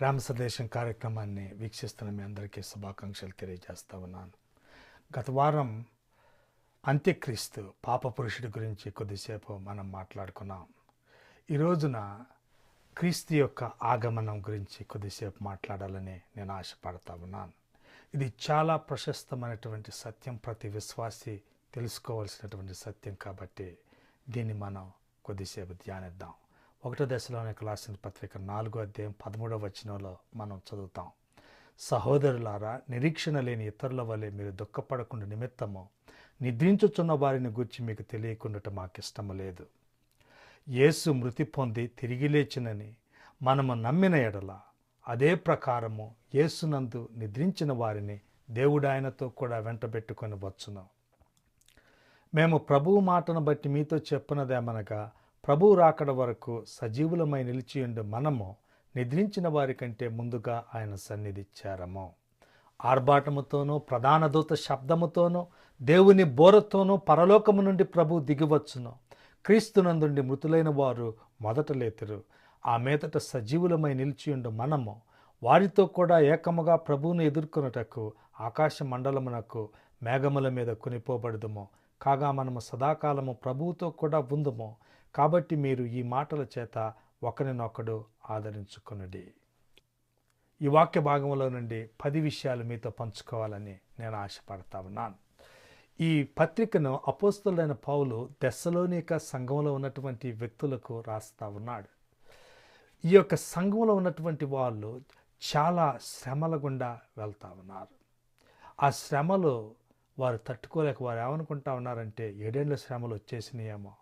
ప్రేమ సందేశం కార్యక్రమాన్ని వీక్షిస్తున్న మీ అందరికీ శుభాకాంక్షలు తెలియజేస్తా ఉన్నాను. గత వారం అంత్యక్రీస్తు పాప పురుషుడి గురించి కొద్దిసేపు మనం మాట్లాడుకున్నాం. ఈ రోజున క్రీస్తు యొక్క ఆగమనం గురించి కొద్దిసేపు మాట్లాడాలని నేను ఆశపడతా ఉన్నాను. ఇది చాలా ప్రశస్తమైనటువంటి సత్యం, ప్రతి విశ్వాసి తెలుసుకోవాల్సినటువంటి సత్యం కాబట్టి దీన్ని మనం కొద్దిసేపు ధ్యానిద్దాం. 1 దశలోనికైన రాసిన పత్రిక 4వ అధ్యాయం 13వ వచనంలో మనం చదువుతాం. సహోదరులారా, నిరీక్షణ లేని ఇతరుల వలె మీరు దుఃఖపడకుండా నిమిత్తము నిద్రించుచున్న వారిని గూర్చి మీకు తెలియకుండా మాకు ఇష్టము లేదు. యేసు మృతి పొంది తిరిగి లేచినని మనము నమ్మిన ఎడల అదే ప్రకారము యేసునందు నిద్రించిన వారిని దేవుడు ఆయనతో కూడా వెంటబెట్టుకొని వచ్చును. మేము ప్రభువు మాటను బట్టి మీతో చెప్పినదేమనగా, ప్రభువు రాకడ వరకు సజీవులమై నిలిచియుండు మనము నిద్రించిన వారి కంటే ముందుగా ఆయన సన్నిధి చేరము. ఆర్భాటముతోనూ ప్రధాన దూత శబ్దముతోనూ దేవుని బోరతోనూ పరలోకము నుండి ప్రభువు దిగివచ్చును. క్రీస్తునందుండి మృతులైన వారు మొదట లేతురు. ఆ మీదట సజీవులమై నిలిచియుండు మనము వారితో కూడా ఏకముగా ప్రభువును ఎదుర్కొనుటకు ఆకాశ మండలమునకు మేఘముల మీద కొనిపోబడదుము. కాగా మనము సదాకాలము ప్రభువుతో కూడా ఉందుము. కాబట్టి మీరు ఈ మాటల చేత ఒకరినొకడు ఆదరించుకొనుడి. ఈ వాక్య భాగంలో నుండి 10 విషయాలు మీతో పంచుకోవాలని నేను ఆశపడతా ఉన్నాను. ఈ పత్రికను అపోస్తలుడైన పౌలు తెస్సలోనిక సంఘంలో ఉన్నటువంటి వ్యక్తులకు రాస్తా ఉన్నాడు. ఈ యొక్క సంఘంలో ఉన్నటువంటి వాళ్ళు చాలా శ్రమల గుండా వెళ్తూ ఉన్నారు. ఆ శ్రమలు వారు తట్టుకోలేక వారు ఏమనుకుంటా ఉన్నారంటే, 7 ఏళ్ల శ్రమలు వచ్చేసినాయేమో,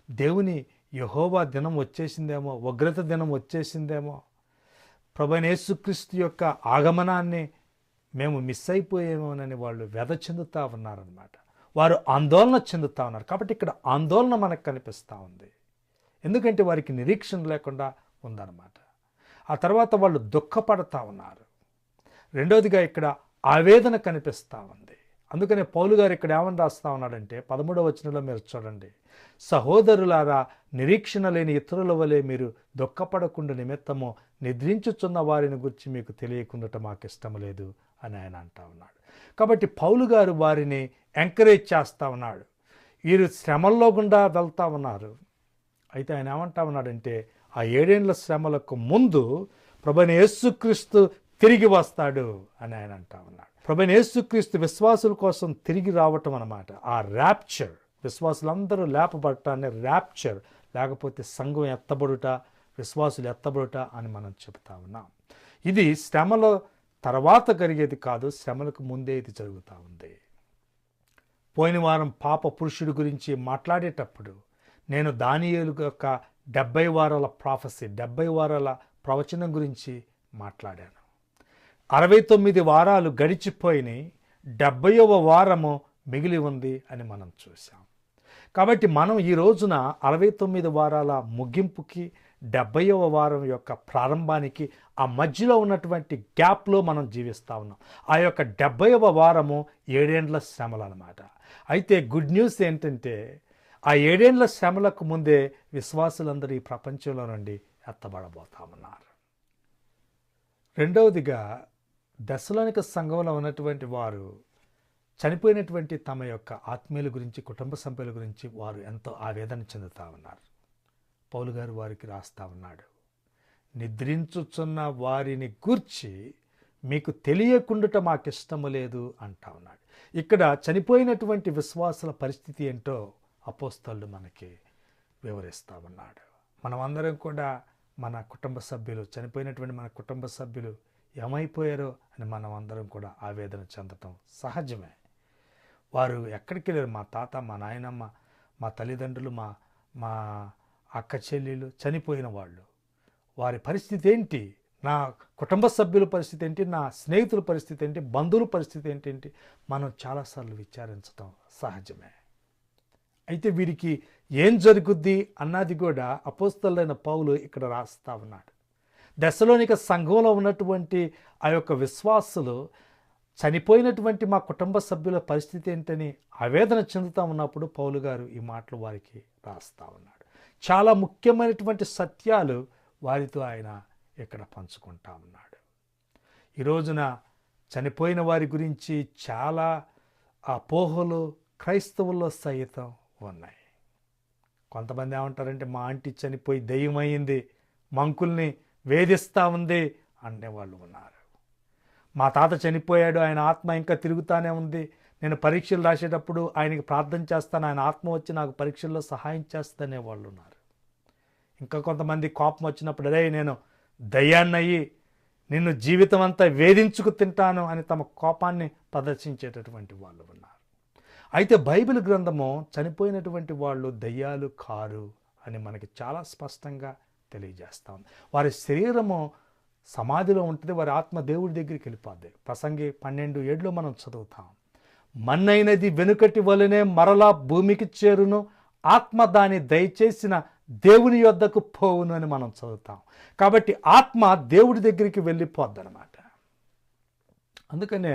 దేవుని యెహోవా దినం వచ్చేసిందేమో, ఉగ్రత దినం వచ్చేసిందేమో, ప్రభువైన యేసుక్రీస్తు యొక్క ఆగమనాన్ని మేము మిస్ అయిపోయేమోనని వాళ్ళు వ్యధ చెందుతూ ఉన్నారనమాట. వారు ఆందోళన చెందుతూ ఉన్నారు. కాబట్టి ఇక్కడ ఆందోళన మనకు కనిపిస్తూ ఉంది. ఎందుకంటే వారికి నిరీక్షణ లేకుండా ఉందన్నమాట. ఆ తర్వాత వాళ్ళు దుఃఖపడతా ఉన్నారు. రెండవదిగా ఇక్కడ ఆవేదన కనిపిస్తూ ఉంది. అందుకనే పౌలు గారు ఇక్కడ ఏమని రాస్తా ఉన్నాడంటే 13వ వచనంలో మీరు చూడండి, సహోదరులారా, నిరీక్షణ లేని ఇతరుల వలె మీరు దుఃఖపడకుండా నిమిత్తము నిద్రించుచున్న వారిని గురించి మీకు తెలియకుండా మాకు ఇష్టం లేదు అని ఆయన అంటా ఉన్నాడు. కాబట్టి పౌలు గారు వారిని ఎంకరేజ్ చేస్తూ ఉన్నాడు. వీరు శ్రమల్లో గుండా వెళ్తూ ఉన్నారు. అయితే ఆయన ఏమంటా ఉన్నాడంటే, ఆ 7 ఏళ్ల శ్రమలకు ముందు ప్రభువైన యేసుక్రీస్తు తిరిగి వస్తాడు అని ఆయన అంటా ఉన్నాడు. ప్రభువైన యేసుక్రీస్తు విశ్వాసుల కోసం తిరిగి రావటం అన్నమాట. ఆ ర్యాప్చర్, విశ్వాసులందరూ లేపబడటాన్ని ర్యాప్చర్, లేకపోతే సంఘం ఎత్తబడుట, విశ్వాసులు ఎత్తబడుట అని మనం చెప్తా ఉన్నాం. ఇది శ్రమల తర్వాత జరిగేది కాదు, శ్రమలకు ముందే ఇది జరుగుతూ ఉంది. పోయిన వారం పాప పురుషుడి గురించి మాట్లాడేటప్పుడు నేను దానియేలు యొక్క 70 వారాల ప్రాఫెసీ, 70 వారాల ప్రవచనం గురించి మాట్లాడాను. 69 వారాలు గడిచిపోయినాయి, 70వ వారము మిగిలి ఉంది అని మనం చూసాం. కాబట్టి మనం ఈ రోజున 69 వారాల ముగింపుకి 70వ వారం యొక్క ప్రారంభానికి ఆ మధ్యలో ఉన్నటువంటి గ్యాప్లో మనం జీవిస్తూ ఉన్నాం. ఆ యొక్క 70వ వారము 7 ఏళ్ల శ్రమలు అన్నమాట. అయితే గుడ్ న్యూస్ ఏంటంటే, ఆ 7 ఏళ్ల శ్రమలకు ముందే విశ్వాసులందరూ ఈ ప్రపంచంలో నుండి ఎత్తబడబోతా ఉన్నారు. రెండవదిగా, తెస్సలోనిక సంఘంలో ఉన్నటువంటి వారు చనిపోయినటువంటి తమ యొక్క ఆత్మీయుల గురించి, కుటుంబ సభ్యుల గురించి వారు ఎంతో ఆవేదన చెందుతూ ఉన్నారు. పౌలు గారు వారికి రాస్తా ఉన్నాడు, నిద్రించుచున్న వారిని గూర్చి మీకు తెలియకుండా మాకు ఇష్టము లేదు అంటా ఉన్నాడు. ఇక్కడ చనిపోయినటువంటి విశ్వాసుల పరిస్థితి ఏంటో అపోస్తలుడు మనకి వివరిస్తూ ఉన్నాడు. మనం అందరం కూడా మన కుటుంబ సభ్యులు, చనిపోయినటువంటి మన కుటుంబ సభ్యులు ఏమైపోయారో అని మనం అందరం కూడా ఆవేదన చెందటం సహజమే. వారు ఎక్కడికి వెళ్ళారు? మా తాత, మా నాయనమ్మ, మా తల్లిదండ్రులు, మా అక్క చెల్లెలు చనిపోయిన వాళ్ళు, వారి పరిస్థితి ఏంటి, నా కుటుంబ సభ్యుల పరిస్థితి ఏంటి, నా స్నేహితుల పరిస్థితి ఏంటి, బంధువుల పరిస్థితి ఏంటి, మనం చాలాసార్లు విచారించడం సహజమే. అయితే వీరికి ఏం జరుగుద్ది అన్నది కూడా అపోస్తలుడైన పౌలు ఇక్కడ రాస్తా ఉన్నాడు. తెస్సలోనిక సంఘంలో ఉన్నటువంటి ఆ యొక్క విశ్వాసులు చనిపోయినటువంటి మా కుటుంబ సభ్యుల పరిస్థితి ఏంటని ఆవేదన చెందుతూ ఉన్నప్పుడు పౌలు గారు ఈ మాటలు వారికి రాస్తా ఉన్నాడు. చాలా ముఖ్యమైనటువంటి సత్యాలు వారితో ఆయన ఇక్కడ పంచుకుంటా ఉన్నాడు. ఈ రోజున చనిపోయిన వారి గురించి చాలా అపోహలు క్రైస్తవుల్లో సైతం ఉన్నాయి. కొంతమంది ఏమంటారంటే, మా ఆంటీ చనిపోయి దెయ్యమైంది, మంకుల్ని వేధిస్తూ ఉంది అనేవాళ్ళు ఉన్నారు. మా తాత చనిపోయాడు, ఆయన ఆత్మ ఇంకా తిరుగుతూనే ఉంది, నేను పరీక్షలు రాసేటప్పుడు ఆయనకి ప్రార్థన చేస్తాను, ఆయన ఆత్మ వచ్చి నాకు పరీక్షల్లో సహాయం చేస్తానే వాళ్ళు ఉన్నారు. ఇంకా కొంతమంది కోపం వచ్చినప్పుడు, అదే నేను దయ్యాన్నయ్యి నిన్ను జీవితం అంతా వేధించుకు తింటాను అని తమ కోపాన్ని ప్రదర్శించేటటువంటి వాళ్ళు ఉన్నారు. అయితే బైబిల్ గ్రంథము చనిపోయినటువంటి వాళ్ళు దయ్యాలు కారు అని మనకి చాలా స్పష్టంగా తెలియజేస్తా ఉంది. వారి శరీరము సమాధిలో ఉంటుంది, వారి ఆత్మ దేవుడి దగ్గరికి వెళ్ళిపోద్ది. ప్రసంగి 12:7 మనం చదువుతాం, మన్నైనది వెనుకటి వలనే మరలా భూమికి చేరును, ఆత్మ దాని దయచేసిన దేవుని యొద్దకు పోవును అని మనం చదువుతాం. కాబట్టి ఆత్మ దేవుడి దగ్గరికి వెళ్ళిపోద్ది అన్నమాట. అందుకనే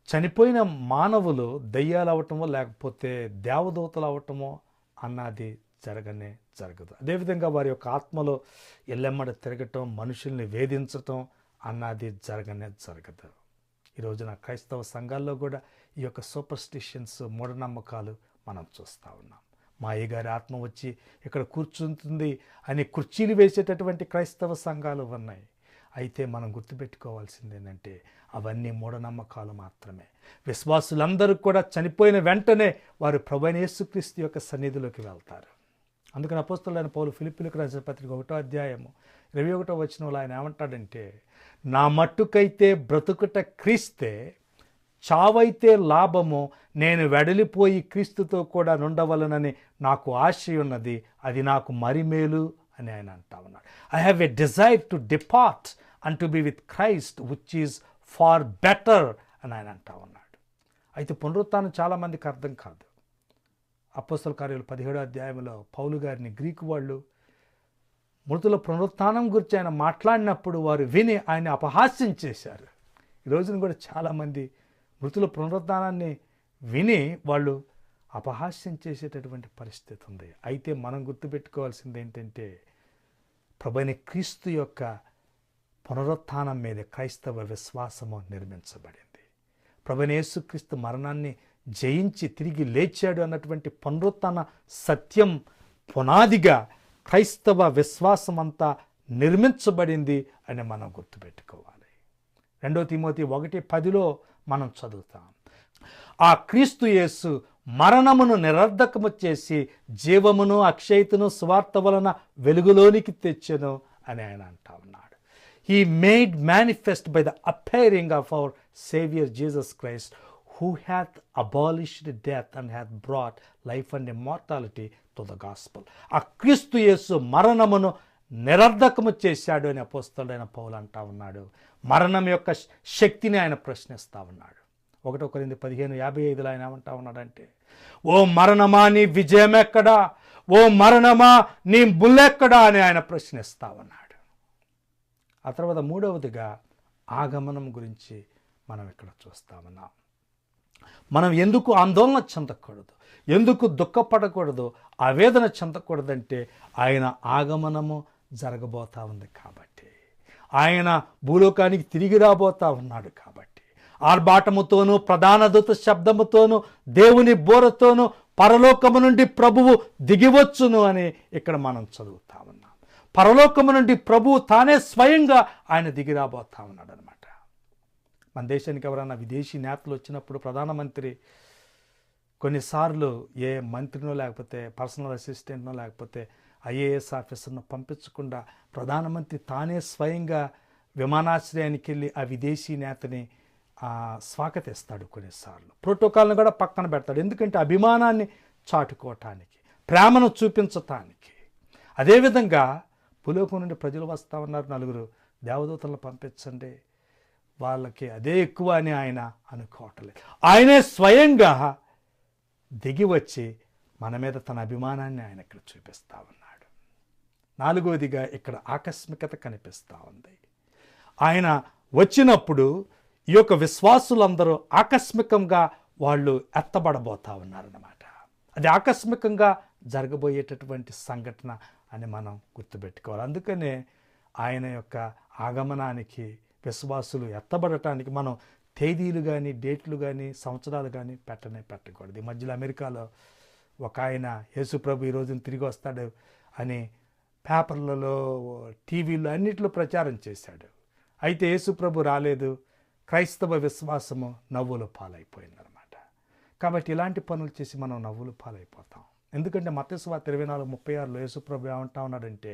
చనిపోయిన మానవులు దయ్యాలు అవటమో లేకపోతే దేవదూతలు అవటమో అన్నది జరగదు. అదేవిధంగా వారి యొక్క ఆత్మలో ఎల్లెమ్మడ తిరగటం, మనుషుల్ని వేధించటం అన్నది జరగదు. ఈ రోజున క్రైస్తవ సంఘాల్లో కూడా ఈ యొక్క సూపర్స్టిషన్స్, మూఢనమ్మకాలు మనం చూస్తూ ఉన్నాం. మా అయ్యగారి ఆత్మ వచ్చి ఇక్కడ కూర్చుంటుంది అని కుర్చీలు వేసేటటువంటి క్రైస్తవ సంఘాలు ఉన్నాయి. అయితే మనం గుర్తుపెట్టుకోవాల్సింది ఏంటంటే, అవన్నీ మూఢనమ్మకాలు మాత్రమే. విశ్వాసులందరూ కూడా చనిపోయిన వెంటనే వారు ప్రభువైన యేసుక్రీస్తు యొక్క సన్నిధిలోకి వెళ్తారు. అందుకని అపోస్తలుడైన పౌలు ఫిలిప్పీయులకు రాసిన పత్రిక 1:21 ఆయన ఏమంటాడంటే, నా మట్టుకైతే బ్రతుకుట క్రీస్తే, చావైతే లాభము, నేను వెడలిపోయి క్రీస్తుతో కూడా నుండవలనని నాకు ఆశ ఉన్నది, అది నాకు మరి మేలు అని ఆయన అంటా ఉన్నాడు. I have a desire to depart and to be with Christ which is far better అని ఆయన అంటా ఉన్నాడు. అయితే పునరుత్థానం చాలామందికి అర్థం కాదు. అపోస్తల కార్యాలు 17 పౌలు గారిని గ్రీకు వాళ్ళు మృతుల పునరుత్థానం గురించి ఆయన మాట్లాడినప్పుడు వారు విని ఆయన అపహాస్యం చేశారు. ఈ రోజున కూడా చాలామంది మృతుల పునరుత్థానాన్ని విని వాళ్ళు అపహాస్యం చేసేటటువంటి పరిస్థితి ఉంది. అయితే మనం గుర్తుపెట్టుకోవాల్సింది ఏంటంటే, ప్రభువైన క్రీస్తు యొక్క పునరుత్థానం మీద క్రైస్తవ విశ్వాసము నిర్మించబడింది. ప్రభువైన యేసుక్రీస్తు మరణాన్ని జయించి తిరిగి లేచాడు అన్నటువంటి పునరుత్థాన సత్యం పునాదిగా క్రైస్తవ విశ్వాసం అంతా నిర్మించబడింది అని మనం గుర్తుపెట్టుకోవాలి. 2 తిమోతి 1:10 మనం చదువుతాం, ఆ క్రీస్తు యేసు మరణమును నిరర్ధకము చేసి జీవమును అక్షయతను సువార్త వలన వెలుగులోనికి తెచ్చెను అని ఆయన అంటా ఉన్నాడు. He made manifest by the appearing of our saviour Jesus Christ, who hath abolished death and hath brought life and immortality to the gospel. ఆ క్రీస్తు యేసు మరణమును నిరర్ధకము చేశాడు అని అపోస్తలుడైన పౌలు అంటా ఉన్నాడు. మరణం యొక్క శక్తిని ఆయన ప్రశ్నిస్తూ ఉన్నాడు. 1 కొరింథీ 15:55 ఆయన ఏమంటా ఉన్నాడంటే, ఓ మరణమా నీ విజయం ఎక్కడా, ఓ మరణమా నీ ముల్లెక్కడా అని ఆయన ప్రశ్నిస్తూ ఉన్నాడు. ఆ తర్వాత 3వదిగా ఆగమనం గురించి మనం ఇక్కడ చూస్తా ఉన్నాం. మనం ఎందుకు ఆందోళన చెందకూడదు, ఎందుకు దుఃఖపడకూడదు, ఆవేదన చెందకూడదంటే ఆయన ఆగమనము జరగబోతా ఉంది కాబట్టి, ఆయన భూలోకానికి తిరిగి రాబోతా ఉన్నాడు కాబట్టి, ఆర్భాటముతోనూ ప్రధాన దూత శబ్దముతోనూ దేవుని బోరతోనూ పరలోకము నుండి ప్రభువు దిగివచ్చును అని ఇక్కడ మనం చదువుతా ఉన్నాం. పరలోకము నుండి ప్రభువు తానే స్వయంగా ఆయన దిగి రాబోతా ఉన్నాడు అనమాట. మన దేశానికి ఎవరైనా విదేశీ నేతలు వచ్చినప్పుడు ప్రధానమంత్రి కొన్నిసార్లు ఏ మంత్రినో లేకపోతే పర్సనల్ అసిస్టెంట్నో లేకపోతే ఐఏఎస్ ఆఫీసర్ను పంపించకుండా ప్రధానమంత్రి తానే స్వయంగా విమానాశ్రయానికి వెళ్ళి ఆ విదేశీ నేతని స్వాగతిస్తాడు. కొన్నిసార్లు ప్రోటోకాల్ను కూడా పక్కన పెడతాడు, ఎందుకంటే అభిమానాన్ని చాటుకోవటానికి, ప్రేమను చూపించటానికి. అదేవిధంగా భూలోకం నుండి ప్రజలు వస్తూ ఉన్నారు, 4 దేవదూతలను పంపించండి, వాళ్ళకి అదే ఎక్కువ అని ఆయన అనుకోవట్లేదు. ఆయనే స్వయంగా దిగి వచ్చి మన మీద తన అభిమానాన్ని ఆయన ఇక్కడ చూపిస్తూ ఉన్నాడు. 4వదిగా ఇక్కడ ఆకస్మికత కనిపిస్తూ ఉంది. ఆయన వచ్చినప్పుడు ఈ యొక్క విశ్వాసులందరూ ఆకస్మికంగా వాళ్ళు ఎత్తబడబోతా ఉన్నారన్నమాట. అది ఆకస్మికంగా జరగబోయేటటువంటి సంఘటన అని మనం గుర్తుపెట్టుకోవాలి. అందుకనే ఆయన యొక్క ఆగమనానికి విశ్వాసులు ఎత్తబడటానికి మనం తేదీలు కానీ డేట్లు కానీ సంవత్సరాలు కానీ పెట్టకూడదు. ఈ మధ్యలో అమెరికాలో ఒక ఆయన యేసుప్రభు ఈ రోజున తిరిగి వస్తాడు అని పేపర్లలో, టీవీలో అన్నిట్లో ప్రచారం చేశాడు. అయితే యేసుప్రభు రాలేదు. క్రైస్తవ విశ్వాసము నవ్వుల పాలైపోయిందనమాట. కాబట్టి ఇలాంటి పనులు చేసి మనం నవ్వుల పాలైపోతాం. ఎందుకంటే మత్తయి సువార్త 24:36 యేసుప్రభు ఏమంటా ఉన్నాడంటే,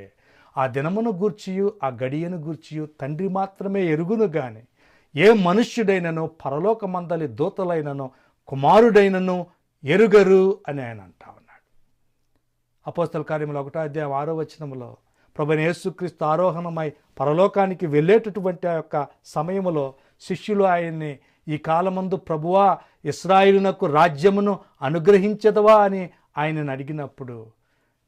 ఆ దినమును గూర్చియు ఆ గడియను గూర్చియు తండ్రి మాత్రమే ఎరుగును గాని ఏ మనుష్యుడైనను పరలోకమందలి దూతలైనను కుమారుడైనను ఎరుగరు అని ఆయన అంటా ఉన్నాడు. అపోస్తల కార్యములు 1:6 ప్రభువైన యేసుక్రీస్తు ఆరోహణమై పరలోకానికి వెళ్ళేటటువంటి ఆ యొక్క సమయములో శిష్యులు ఆయన్ని, ఈ కాలమందు ప్రభువా ఇశ్రాయేలునకు రాజ్యమును అనుగ్రహించదవా అని ఆయనను అడిగినప్పుడు,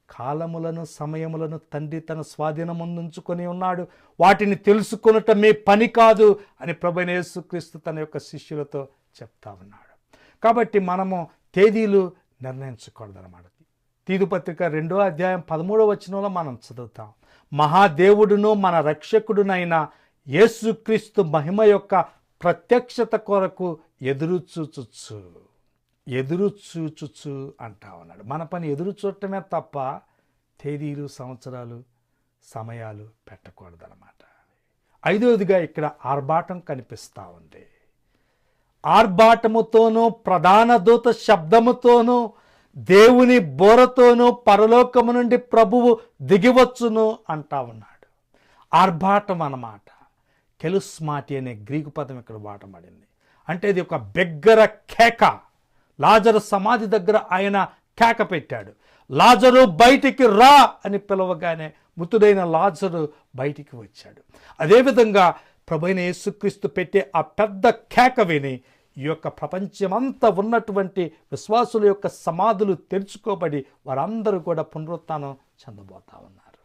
కాలములను సమయములను తండ్రి తన స్వాధీనముందుంచుకొని ఉన్నాడు, వాటిని తెలుసుకొనటం మీ పని కాదు అని ప్రభువైన యేసుక్రీస్తు తన యొక్క శిష్యులతో చెప్తా ఉన్నాడు. కాబట్టి మనము తేదీలు నిర్ణయించకూడదన్నమాట. తీతు పత్రిక 2:13 మనం చదువుతాం, మహాదేవుడును మన రక్షకుడునైన యేసుక్రీస్తు మహిమ యొక్క ప్రత్యక్షత కొరకు ఎదురు చూచుచు అంటా ఉన్నాడు. మన పని ఎదురు చూడటమే తప్ప తేదీలు, సంవత్సరాలు, సమయాలు పెట్టకూడదన్నమాట. 5వదిగా ఇక్కడ ఆర్భాటం కనిపిస్తూ ఉంది. ఆర్భాటముతోనూ ప్రధాన దూత శబ్దముతోనూ దేవుని బోరతోనూ పరలోకము నుండి ప్రభువు దిగివచ్చును అంటా ఉన్నాడు. ఆర్భాటం అన్నమాట. కెలుస్మాటి అనే గ్రీకు పదం ఇక్కడ వాడబడింది. అంటే ఇది ఒక బిగ్గర కేక. లాజరు సమాధి దగ్గర ఆయన కేక పెట్టాడు, లాజరు బయటికి రా అని పిలవగానే మృతుడైన లాజరు బయటికి వచ్చాడు. అదేవిధంగా ప్రభువైన యేసుక్రీస్తు పెట్టే ఆ పెద్ద కేక విని ఈ యొక్క ప్రపంచమంతా ఉన్నటువంటి విశ్వాసుల యొక్క సమాధులు తెరుచుకోబడి వారందరూ కూడా పునరుత్థానం చెందబోతా ఉన్నారు.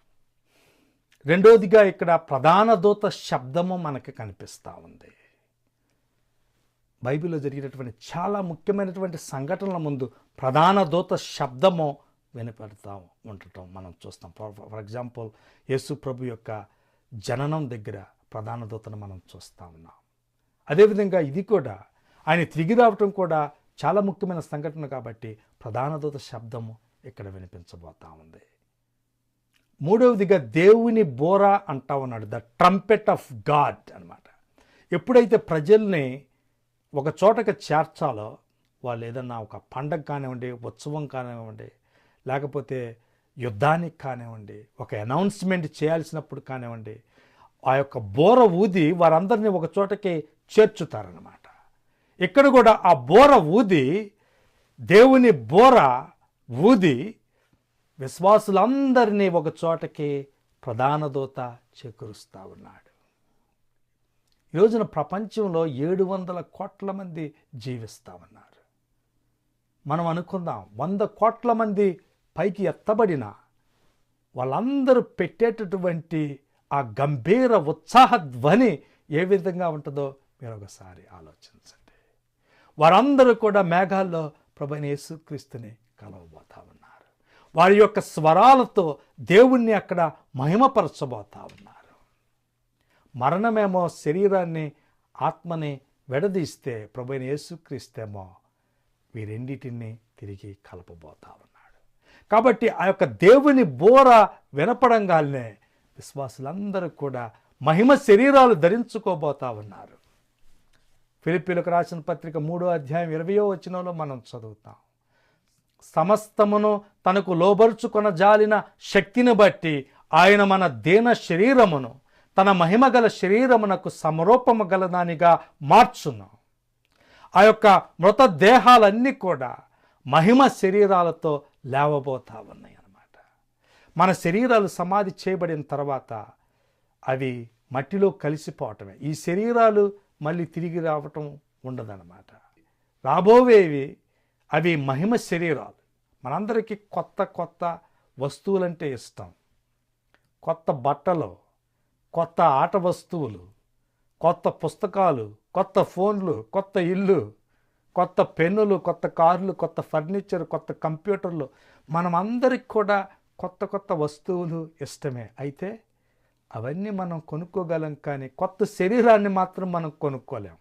2వదిగా ఇక్కడ ప్రధాన దూత శబ్దము మనకి కనిపిస్తూ ఉంది. బైబిల్లో జరిగినటువంటి చాలా ముఖ్యమైనటువంటి సంఘటనల ముందు ప్రధాన దూత శబ్దము వినపడతా ఉండటం మనం చూస్తాం. ఫర్ ఎగ్జాంపుల్ యేసు ప్రభు యొక్క జననం దగ్గర ప్రధాన దూతను మనం చూస్తూ ఉన్నాం. అదేవిధంగా ఇది కూడా ఆయన తిరిగి రావటం కూడా చాలా ముఖ్యమైన సంఘటన కాబట్టి ప్రధాన దూత శబ్దము ఇక్కడ వినిపించబోతా ఉంది. 3వదిగా దేవుని బోర అంటా ఉన్నాడు, ద ట్రంపెట్ ఆఫ్ గాడ్ అన్నమాట. ఎప్పుడైతే ప్రజల్ని ఒక చోటకి చేర్చాలో, వాళ్ళు ఏదన్నా ఒక పండగ కానివ్వండి, ఉత్సవం కానివ్వండి, లేకపోతే యుద్ధానికి కానివ్వండి, ఒక అనౌన్స్మెంట్ చేయాల్సినప్పుడు కానివ్వండి, ఆ యొక్క బోర ఊది వారందరినీ ఒక చోటకి చేర్చుతారన్నమాట. ఇక్కడ కూడా ఆ బోర ఊది, దేవుని బోర ఊది విశ్వాసులందరినీ ఒక చోటకి ప్రధాన దూత చేకూరుస్తూ ఉన్నాడు. ఈ రోజున ప్రపంచంలో 700 కోట్ల మంది జీవిస్తూ ఉన్నారు. మనం అనుకుందాం 100 కోట్ల మంది పైకి ఎత్తబడిన వాళ్ళందరూ పెట్టేటటువంటి ఆ గంభీర ఉత్సాహ ధ్వని ఏ విధంగా ఉంటుందో మీరు ఒకసారి ఆలోచించండి. వారందరూ కూడా మేఘాల్లో ప్రభువైన యేసుక్రీస్తుని కలవబోతా ఉన్నారు. వారి యొక్క స్వరాలతో దేవుణ్ణి అక్కడ మహిమపరచబోతా ఉన్నారు. మరణమేమో శరీరాన్ని, ఆత్మని విడదీస్తే ప్రభువైన యేసుక్రీస్తేమో వీరెండిటిని తిరిగి కలపబోతా ఉన్నాడు. కాబట్టి ఆ యొక్క దేవుని బోర వినపడంగానే విశ్వాసులందరూ కూడా మహిమ శరీరాలు ధరించుకోబోతా ఉన్నారు. ఫిలిప్పీలకు రాసిన పత్రిక 3:20 మనం చదువుతాం, సమస్తమును తనకు లోబరుచుకొన జాలిన శక్తిని బట్టి ఆయన మన దీన శరీరమును తన మహిమగల శరీరమునకు సమరూపము గలదానిగా మార్చును. ఆ యొక్క మృతదేహాలన్నీ కూడా మహిమ శరీరాలతో లేవబోతా ఉన్నాయి అన్నమాట. మన శరీరాలు సమాధి చేయబడిన తర్వాత అవి మట్టిలో కలిసిపోవటమే. ఈ శరీరాలు మళ్ళీ తిరిగి రావటం ఉండదన్నమాట. రాబోవేవి అవి మహిమ శరీరాలు. మనందరికీ కొత్త కొత్త వస్తువులంటే ఇష్టం. కొత్త బట్టలు, కొత్త ఆట వస్తువులు, కొత్త పుస్తకాలు, కొత్త ఫోన్లు, కొత్త ఇల్లు, కొత్త పెన్నులు, కొత్త కార్లు, కొత్త ఫర్నిచర్, కొత్త కంప్యూటర్లు, మనమందరికి కూడా కొత్త కొత్త వస్తువులు ఇష్టమే. అయితే అవన్నీ మనం కొనుక్కోగలం, కానీ కొత్త శరీరాన్ని మాత్రం మనం కొనుక్కోలేం.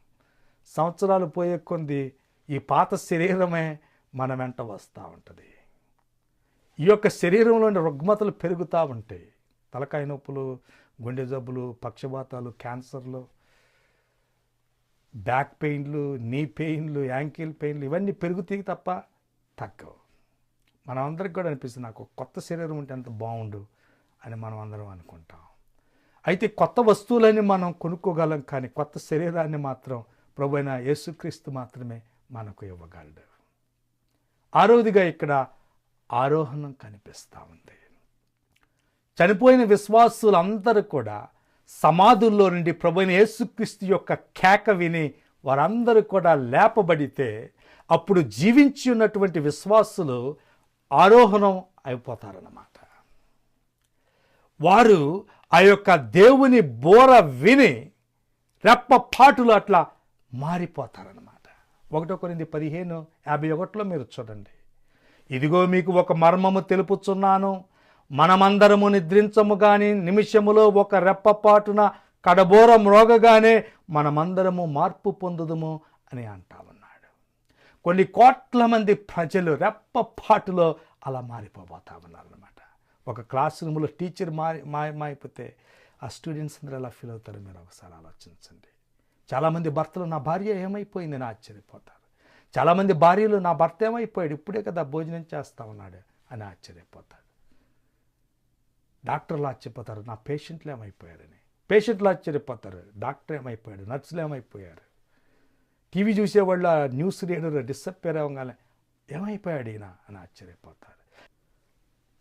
సంవత్సరాలు పోయే కొద్ది ఈ పాత శరీరమే మన వెంట వస్తూ ఉంటుంది. ఈ యొక్క శరీరంలోని రుగ్మతలు పెరుగుతూ ఉంటాయి. తలకాయ నొప్పులు, గుండె జబ్బులు, పక్షవాతాలు, క్యాన్సర్లు, బ్యాక్ పెయిన్లు, నీ పెయిన్లు, యాంకిల్ పెయిన్లు ఇవన్నీ పెరుగుతాయి తప్ప తగ్గవు. మనం అందరికి కూడా అనిపిస్తుంది, నాకు కొత్త శరీరం ఉంటే ఎంత బాగుండు అని మనం అందరం అనుకుంటాం. అయితే కొత్త వస్తువులని మనం కొనుక్కోగలం, కానీ కొత్త శరీరాన్ని మాత్రం ప్రభువైన యేసుక్రీస్తు మాత్రమే మనకు ఇవ్వగలడు. ఆరోదిగా ఇక్కడ ఆరోహణం కనిపిస్తూ ఉంది. చనిపోయిన విశ్వాసులందరూ కూడా సమాధుల్లో నుండి ప్రభువైన యేసుక్రీస్తు యొక్క కేక విని వారందరూ కూడా లేపబడితే, అప్పుడు జీవించి ఉన్నటువంటి విశ్వాసులు ఆరోహణం అయిపోతారన్నమాట. వారు ఆ యొక్క దేవుని బోర విని రెప్పపాటులు అట్లా మారిపోతారన్నమాట. 1 కొరింథీ 15:51 మీరు చూడండి. ఇదిగో మీకు ఒక మర్మము తెలుపుచున్నాను, మనమందరము నిద్రించము గాని నిమిషములో ఒక రెప్పపాటున కడబోర మ్రోగగానే మనమందరము మార్పు పొందుదుము అని అంటా ఉన్నాడు. కొన్ని కోట్ల మంది ప్రజలు రెప్పపాటులో అలా మారిపోతా ఉన్నారన్నమాట. ఒక క్లాస్ రూమ్లో టీచర్ మారిపోతే ఆ స్టూడెంట్స్ అందరూ ఎలా ఫీల్ అవుతారో మీరు ఒకసారి ఆలోచించండి. చాలామంది భర్తలు నా భార్య ఏమైపోయింది అని ఆశ్చర్యపోతారు. చాలామంది భార్యలు నా భర్త ఏమైపోయాడు, ఇప్పుడే కదా భోజనం చేస్తూ ఉన్నాడు అని ఆశ్చర్యపోతారు. డాక్టర్లు ఆశ్చర్యపోతారు, నా పేషెంట్లు ఏమైపోయారని. పేషెంట్లు ఆశ్చర్యపోతారు, డాక్టర్ ఏమైపోయాడు, నర్సులు ఏమైపోయారు. టీవీ చూసేవాళ్ళు ఆ న్యూస్ రీడర్ డిసప్పేర్ అవ్వగానే ఏమైపోయాడు ఈయన అని ఆశ్చర్యపోతారు.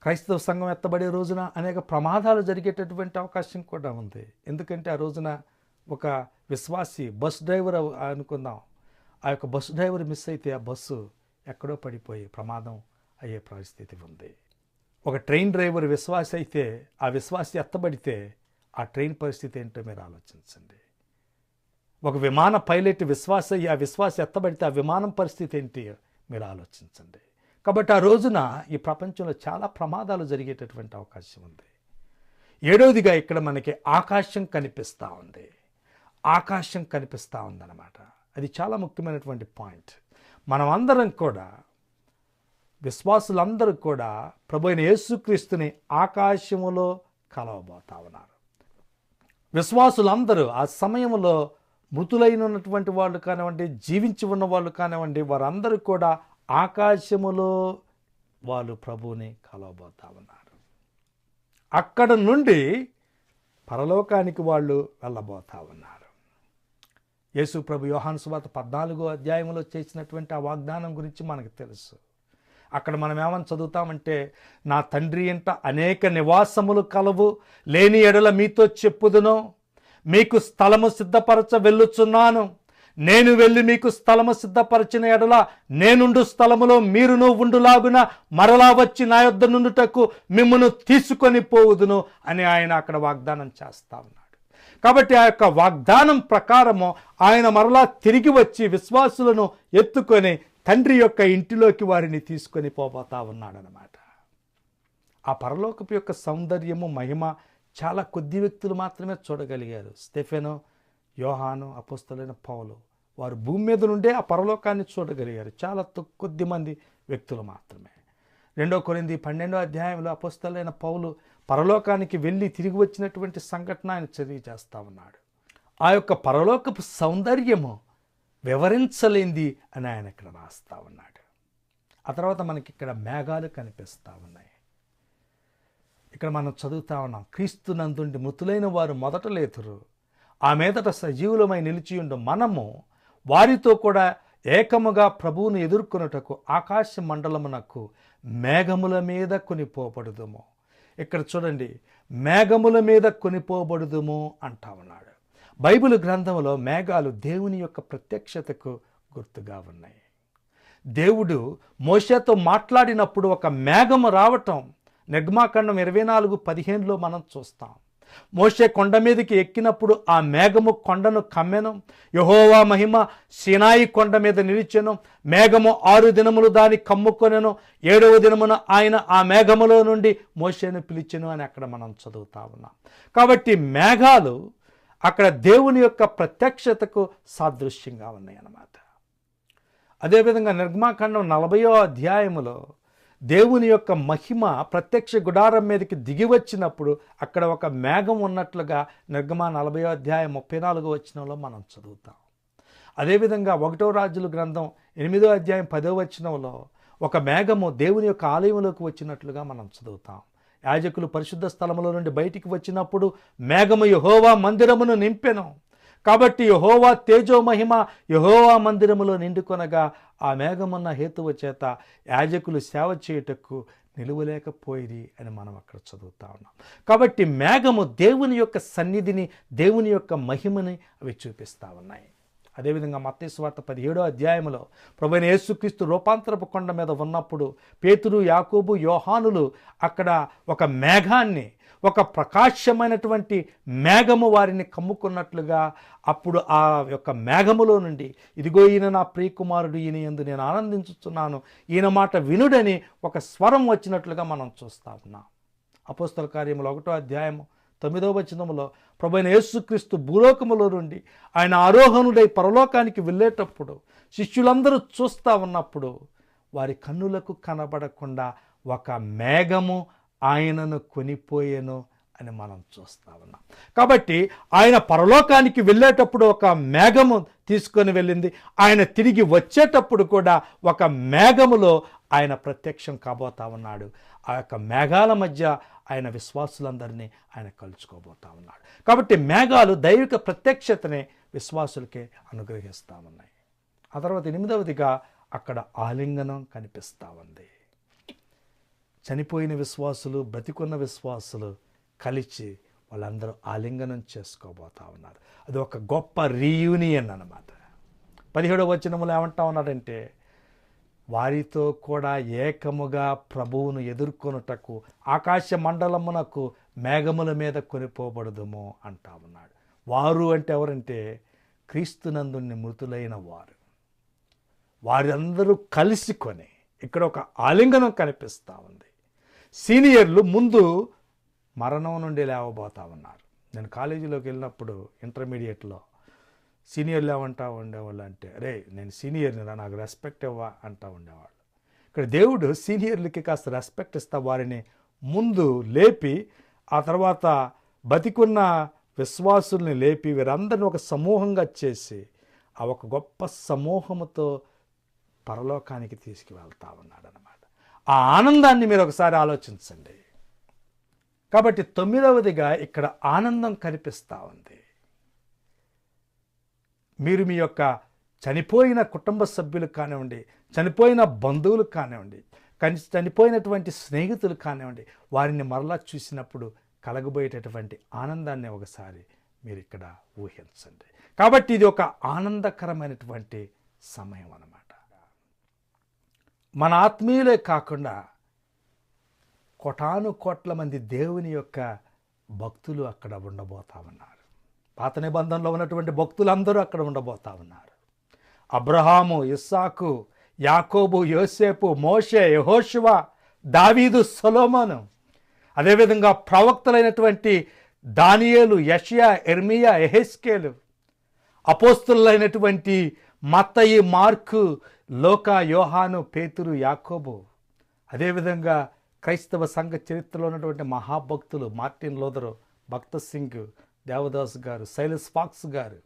క్రైస్తవ సంఘం ఎత్తబడే రోజున అనేక ప్రమాదాలు జరిగేటటువంటి అవకాశం కూడా ఉంది. ఎందుకంటే ఆ రోజున ఒక విశ్వాసి బస్ డ్రైవర్ అనుకుందాం, ఆ యొక్క బస్ డ్రైవర్ మిస్ అయితే ఆ బస్సు ఎక్కడో పడిపోయి ప్రమాదం అయ్యే పరిస్థితి ఉంది. ఒక ట్రైన్ డ్రైవర్ విశ్వాసి అయితే ఆ విశ్వాసి ఎత్తబడితే ఆ ట్రైన్ పరిస్థితి ఏంటో మీరు ఆలోచించండి. ఒక విమాన పైలట్ విశ్వాసి అయ్యి ఆ విశ్వాసి ఎత్తబడితే ఆ విమానం పరిస్థితి ఏంటి మీరు ఆలోచించండి. కాబట్టి ఆ రోజున ఈ ప్రపంచంలో చాలా ప్రమాదాలు జరిగేటటువంటి అవకాశం ఉంది. 7వదిగా ఇక్కడ మనకి ఆకాశం కనిపిస్తూ ఉంది. ఆకాశం కనిపిస్తూ ఉందన్నమాట. అది చాలా ముఖ్యమైనటువంటి పాయింట్. మనం అందరం కూడా, విశ్వాసులందరూ కూడా ప్రభువైన యేసుక్రీస్తుని ఆకాశములో కలవబోతా ఉన్నారు. విశ్వాసులందరూ ఆ సమయంలో మృతులైన ఉన్నటువంటి వాళ్ళు కానివ్వండి, జీవించి ఉన్న వాళ్ళు కానివ్వండి, వారందరూ కూడా ఆకాశములో వాళ్ళు ప్రభువుని కలవబోతా ఉన్నారు. అక్కడ నుండి పరలోకానికి వాళ్ళు వెళ్ళబోతా ఉన్నారు. యేసు ప్రభు యోహాను సువార్త 14వ అధ్యాయంలో చేసినటువంటి ఆ వాగ్దానం గురించి మనకు తెలుసు. అక్కడ మనం ఏమని చదువుతామంటే, నా తండ్రి ఇంట అనేక నివాసములు కలవు, లేని ఎడల మీతో చెప్పుదును, మీకు స్థలము సిద్ధపరచ వెళ్ళుచున్నాను. నేను వెళ్ళి మీకు స్థలము సిద్ధపరచిన ఎడల నేనుండు స్థలములో మీరును ఉండులాగున మరలా వచ్చి నా యొద్ద నుండుటకు మిమ్మును తీసుకొని పోవుదును అని ఆయన అక్కడ వాగ్దానం చేస్తా ఉన్నాడు. కాబట్టి ఆ యొక్క వాగ్దానం ప్రకారము ఆయన మరలా తిరిగి వచ్చి విశ్వాసులను ఎత్తుకొని తండ్రి యొక్క ఇంటిలోకి వారిని తీసుకొని పోబోతా ఉన్నాడనమాట. ఆ పరలోకపు యొక్క సౌందర్యము, మహిమ చాలా కొద్ది వ్యక్తులు మాత్రమే చూడగలిగారు. స్టెఫెను, యోహాను, అపోస్తలులైన పౌలు వారు భూమి మీద నుండే ఆ పరలోకాన్ని చూడగలిగారు. చాలా కొద్ది మంది వ్యక్తులు మాత్రమే. 2 కొరింథీ 12వ అధ్యాయంలో అపోస్తలులైన పౌలు పరలోకానికి వెళ్ళి తిరిగి వచ్చినటువంటి సంఘటన ఆయన తెలియజేస్తా ఉన్నాడు. ఆ యొక్క పరలోకపు సౌందర్యము వివరించలేంది అని ఆయన ఇక్కడ రాస్తా ఉన్నాడు. ఆ తర్వాత మనకి ఇక్కడ మేఘాలు కనిపిస్తూ ఉన్నాయి. ఇక్కడ మనం చదువుతా ఉన్నాం, క్రీస్తు నందుండి మృతులైన వారు మొదట లేతురు, ఆ మీదట సజీవులమై నిలిచియుండు మనము వారితో కూడా ఏకముగా ప్రభువును ఎదుర్కొనుటకు ఆకాశ మండలమునకు మేఘముల మీద కొనిపోబడుదుము. ఇక్కడ చూడండి, మేఘముల మీద కొనిపోబడుదుము అంటా ఉన్నాడు. బైబిల్ గ్రంథంలో మేఘాలు దేవుని యొక్క ప్రత్యక్షతకు గుర్తుగా ఉన్నాయి. దేవుడు మోషేతో మాట్లాడినప్పుడు ఒక మేఘము రావటం నిర్గమాకాండం 24:15లో మనం చూస్తాం. మోషే కొండ మీదకి ఎక్కినప్పుడు ఆ మేఘము కొండను కమ్మెను. యెహోవా మహిమ సీనాయి కొండ మీద నిలిచెను. మేఘము 6 దినములు దాన్ని కమ్ముకొనెను. 7వ దినమున ఆయన ఆ మేఘములో నుండి మోషేను పిలిచెను అని అక్కడ మనం చదువుతా ఉన్నాం. కాబట్టి మేఘాలు అక్కడ దేవుని యొక్క ప్రత్యక్షతకు సాదృశ్యంగా ఉన్నాయి అన్నమాట. అదేవిధంగా నిర్గమాకాండం 40వ అధ్యాయములో దేవుని యొక్క మహిమ ప్రత్యక్ష గుడారం మీదకి దిగి వచ్చినప్పుడు అక్కడ ఒక మేఘం ఉన్నట్లుగా నిర్గమ 40వ అధ్యాయం 34వ వచనంలో మనం చదువుతాం. అదేవిధంగా 1వ రాజుల గ్రంథం 8వ అధ్యాయం 10వ వచనంలో ఒక మేఘము దేవుని యొక్క ఆలయంలోకి వచ్చినట్లుగా మనం చదువుతాం. యాజకులు పరిశుద్ధ స్థలములో నుండి బయటికి వచ్చినప్పుడు మేఘము యెహోవా మందిరమును నింపెను. కాబట్టి యెహోవా తేజో మహిమ యెహోవా మందిరములో నిండుకొనగా ఆ మేఘమున్న హేతువు చేత యాజకులు సేవ చేయుటకు నిలువలేకపోయిరి అని మనం అక్కడ చదువుతా ఉన్నాం. కాబట్టి మేఘము దేవుని యొక్క సన్నిధిని, దేవుని యొక్క మహిమని అవి చూపిస్తూ ఉన్నాయి. అదేవిధంగా మత్తయి సువార్త 17వ అధ్యాయంలో ప్రభువైన యేసుక్రీస్తు రూపాంతరపు కొండ మీద ఉన్నప్పుడు పేతురు, యాకోబు, యోహానులు అక్కడ ఒక మేఘాన్ని, ఒక ప్రకాశమైనటువంటి మేఘము వారిని కమ్ముకున్నట్లుగా అప్పుడు ఆ యొక్క మేఘములో నుండి ఇదిగో ఈయన నా ప్రియకుమారుడు, ఈయన యందు నేను ఆనందించుతున్నాను, ఈయన మాట వినుడని ఒక స్వరం వచ్చినట్లుగా మనం చూస్తా ఉన్నాం. అపోస్తల కార్యములు 1వ అధ్యాయము 9వ వచనములో ప్రభువైన యేసుక్రీస్తు భూలోకములో నుండి ఆయన ఆరోహణుడై పరలోకానికి వెళ్ళేటప్పుడు శిష్యులందరూ చూస్తూ ఉన్నప్పుడు వారి కన్నులకు కనబడకుండా ఒక మేఘము ఆయనను కొనిపోయేను అని మనం చూస్తా ఉన్నాం. కాబట్టి ఆయన పరలోకానికి వెళ్ళేటప్పుడు ఒక మేఘము తీసుకొని వెళ్ళింది. ఆయన తిరిగి వచ్చేటప్పుడు కూడా ఒక మేఘములో ఆయన ప్రత్యక్షం కాబోతా ఉన్నాడు. ఆ యొక్క మేఘాల మధ్య ఆయన విశ్వాసులందరినీ ఆయన కలుసుకోబోతా ఉన్నాడు. కాబట్టి మేఘాలు దైవిక ప్రత్యక్షతనే విశ్వాసులకే అనుగ్రహిస్తూ ఉన్నాయి. ఆ తర్వాత 8వదిగా అక్కడ ఆలింగనం కనిపిస్తూ ఉంది. చనిపోయిన విశ్వాసులు, బ్రతికున్న విశ్వాసులు కలిసి వాళ్ళందరూ ఆలింగనం చేసుకోబోతా ఉన్నారు. అది ఒక గొప్ప రీయూనియన్ అన్నమాట. 17వ వచనములో ఏమంటా ఉన్నాడంటే వారితో కూడా ఏకముగా ప్రభువును ఎదుర్కొనుటకు ఆకాశ మండలమునకు మేఘముల మీద కొనిపోబడదుము అంటా ఉన్నాడు. వారు అంటే ఎవరంటే క్రీస్తునందు మృతులైన వారు. వారందరూ కలిసికొని ఇక్కడ ఒక ఆలింగనం కనిపిస్తూ ఉంది. సీనియర్లు ముందు మరణం నుండి లేవబోతా ఉన్నారు. నేను కాలేజీలోకి వెళ్ళినప్పుడు ఇంటర్మీడియట్లో సీనియర్లు ఏమంటా ఉండేవాళ్ళు అంటే, అరే నేను సీనియర్ని రా, నాకు రెస్పెక్ట్ ఇవ్వా అంటూ ఉండేవాళ్ళు. ఇక్కడ దేవుడు సీనియర్లకి కాస్త రెస్పెక్ట్ ఇస్తా వారిని ముందు లేపి ఆ తర్వాత బతికున్న విశ్వాసుల్ని లేపి వీరందరిని ఒక సమూహంగా చేసి ఆ ఒక గొప్ప సమూహముతో పరలోకానికి తీసుకువెళ్తా ఉన్నాడు అన్నమాట. ఆ ఆనందాన్ని మీరు ఒకసారి ఆలోచించండి. కాబట్టి 9వదిగా ఇక్కడ ఆనందం కనిపిస్తూ ఉంది. మీరు మీ యొక్క చనిపోయిన కుటుంబ సభ్యులు కానివ్వండి, చనిపోయిన బంధువులు కానివ్వండి, చనిపోయినటువంటి స్నేహితులు కానివ్వండి, వారిని మరలా చూసినప్పుడు కలగబోయేటటువంటి ఆనందాన్ని ఒకసారి మీరు ఇక్కడ ఊహించండి. కాబట్టి ఇది ఒక ఆనందకరమైనటువంటి సమయం అన్నమాట. మన ఆత్మీయులే కాకుండా కోటాను కోట్ల మంది దేవుని యొక్క భక్తులు అక్కడ ఉండబోతా ఉన్నారు. పాత నిబంధనలో ఉన్నటువంటి భక్తులందరూ అక్కడ ఉండబోతా ఉన్నారు. అబ్రహాము, ఇస్సాకు, యాకోబు, యోసేపు, మోషే, యెహోషువ, దావీదు, సొలొమోను, అదేవిధంగా ప్రవక్తలైనటువంటి దానియేలు, యెషయా, యెర్మీయా, యెహెజ్కేలు, అపోస్తలులైనటువంటి మత్తయి, మార్కు, లూకా, యోహాను, పేతురు, యాకోబు, అదేవిధంగా క్రైస్తవ సంఘ చరిత్రలో ఉన్నటువంటి మహాభక్తులు మార్టిన్ లూథరు, భక్త సింగ్, దేవదాస్ గారు, సైలస్ ఫాక్స్ గారు,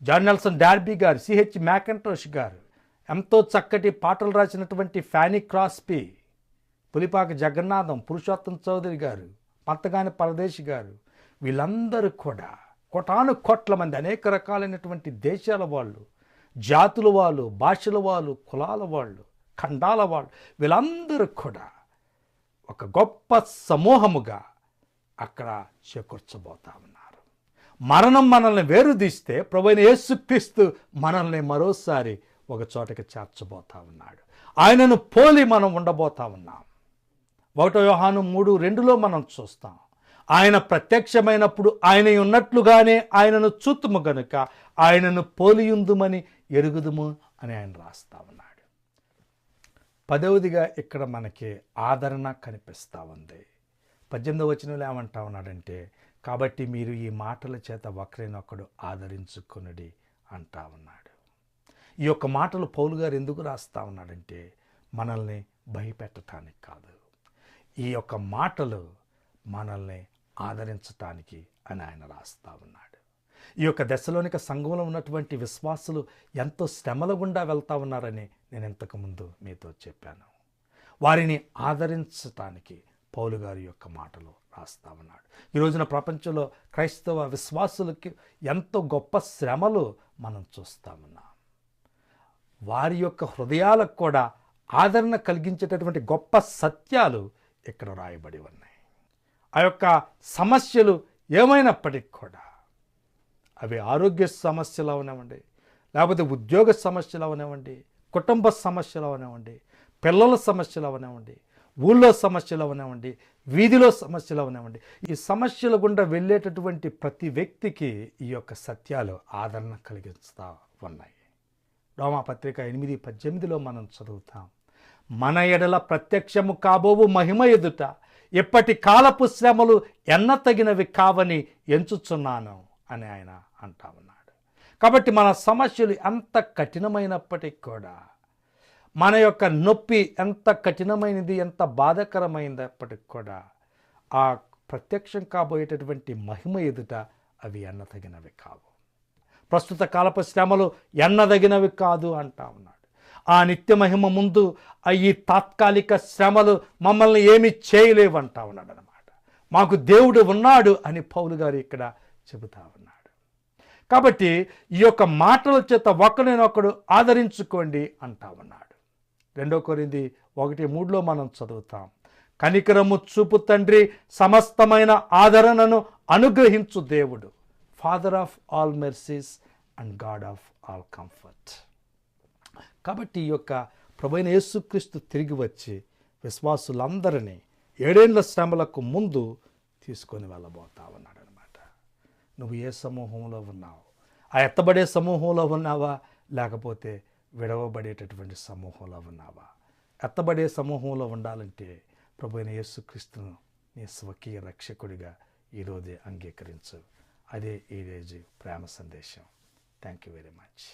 జాన్ నెల్సన్ డార్బీ గారు, సిహెచ్ మ్యాకంటోష్ గారు, ఎంతో చక్కటి పాటలు రాసినటువంటి ఫ్యానీ క్రాస్బీ, పులిపాక జగన్నాథం, పురుషోత్తం చౌదరి గారు, పంతగాని పరదేశి గారు, వీళ్ళందరూ కూడా కోటాను కోట్ల మంది అనేక రకాలైనటువంటి దేశాల వాళ్ళు, జాతుల వాళ్ళు, భాషల వాళ్ళు, కులాల వాళ్ళు, ఖండాల వాళ్ళు, వీళ్ళందరూ కూడా ఒక గొప్ప సమూహముగా అక్కడ చేకూర్చబోతా ఉన్నారు. మరణం మనల్ని వేరుదీస్తే ప్రభువైన యేసుక్రీస్తు మనల్ని మరోసారి ఒక చోటకి చేర్చబోతా ఉన్నాడు. ఆయనను పోలి మనం ఉండబోతా ఉన్నాం. 1 యోహాను 3:2 మనం చూస్తాం. ఆయన ప్రత్యక్షమైనప్పుడు ఆయన ఉన్నట్లుగానే ఆయనను చూతుము గనుక ఆయనను పోలియుందుమని ఎరుగుదుము అని ఆయన రాస్తా ఉన్నాడు. 10వదిగా ఇక్కడ మనకి ఆదరణ కనిపిస్తూ ఉంది. 18వ వచనంలో ఏమంటా ఉన్నాడంటే, కాబట్టి మీరు ఈ మాటల చేత ఒకరినొకడు ఆదరించుకొనుడి అంటా ఉన్నాడు. ఈ యొక్క మాటలు పౌలు గారు ఎందుకు రాస్తా ఉన్నాడంటే, మనల్ని భయపెట్టడానికి కాదు, ఈ యొక్క మాటలు మనల్ని ఆదరించటానికి అని ఆయన రాస్తా ఉన్నాడు. ఈ యొక్క దశలోనిక సంఘంలో ఉన్నటువంటి విశ్వాసులు ఎంతో శ్రమల గుండా వెళ్తా ఉన్నారని నేను ఇంతకుముందు మీతో చెప్పాను. వారిని ఆదరించటానికి పౌలు గారి యొక్క మాటలు రాస్తా ఉన్నాడు. ఈ రోజున ప్రపంచంలో క్రైస్తవ విశ్వాసులకి ఎంతో గొప్ప శ్రమలు మనం చూస్తా ఉన్నాం. వారి యొక్క హృదయాలకు కూడా ఆదరణ కలిగించేటటువంటి గొప్ప సత్యాలు ఇక్కడ రాయబడి ఉన్నాయి. ఆ యొక్క సమస్యలు ఏమైనప్పటికీ కూడా, అవి ఆరోగ్య సమస్యలు అవనివ్వండి, లేకపోతే ఉద్యోగ సమస్యలు అవనివ్వండి, కుటుంబ సమస్యలు అవనివ్వండి, పిల్లల సమస్యలు అవనివ్వండి, ఊళ్ళో సమస్యలు అవనివ్వండి, వీధిలో సమస్యలు అవనివ్వండి, ఈ సమస్యల గుండా వెళ్ళేటటువంటి ప్రతి వ్యక్తికి ఈ యొక్క సత్యాలు ఆదరణ కలిగిస్తూ ఉన్నాయి. రోమాపత్రిక 8:18 మనం చదువుతాం, మన ఎడల ప్రత్యక్షము కాబోవు మహిమ ఎదుట ఎప్పటి కాలపు శ్రమలు ఎన్నతగినవి కావని ఎంచుచున్నాను అని ఆయన అంటా ఉన్నాడు. కాబట్టి మన సమస్యలు ఎంత కఠినమైనప్పటికీ కూడా, మన యొక్క నొప్పి ఎంత కఠినమైనది, ఎంత బాధాకరమైనప్పటికీ కూడా, ఆ ప్రత్యక్షం కాబోయేటటువంటి మహిమ ఎదుట అవి ఎన్నతగినవి కావు. ప్రస్తుత కాలపు శ్రమలు ఎన్నదగినవి కాదు అంటా ఉన్నాడు. ఆ నిత్య మహిమ ముందు ఈ తాత్కాలిక శ్రమలు మమ్మల్ని ఏమి చేయలేవంటా ఉన్నాడు అన్నమాట. మాకు దేవుడు ఉన్నాడు అని పౌలు గారు ఇక్కడ చెబుతా ఉన్నాడు. కాబట్టి ఈ యొక్క మాటల చేత ఒకరినొకడు ఆదరించుకోండి అంటా ఉన్నాడు. 2 కొరింథీ 1:3 మనం చదువుతాం, కనికరము చూపు తండ్రి, సమస్తమైన ఆదరణను అనుగ్రహించు దేవుడు, father of all mercies and God of all comfort. కాబట్టి ఈ యొక్క ప్రభువైన యేసుక్రీస్తు తిరిగి వచ్చి విశ్వాసులందరినీ 7 ఏళ్ల శ్రమలకు ముందు తీసుకొని వెళ్ళబోతా ఉన్నాడు అనమాట. నువ్వు ఏ సమూహంలో ఉన్నావు? ఆ ఎత్తబడే సమూహంలో ఉన్నావా, లేకపోతే విడవబడేటటువంటి సమూహంలో ఉన్నావా? ఎత్తబడే సమూహంలో ఉండాలంటే ప్రభువైన యేసుక్రీస్తును నీ స్వకీయ రక్షకుడిగా ఈరోజే అంగీకరించు. అదే ఈరోజు ప్రేమ సందేశం. Thank you very much.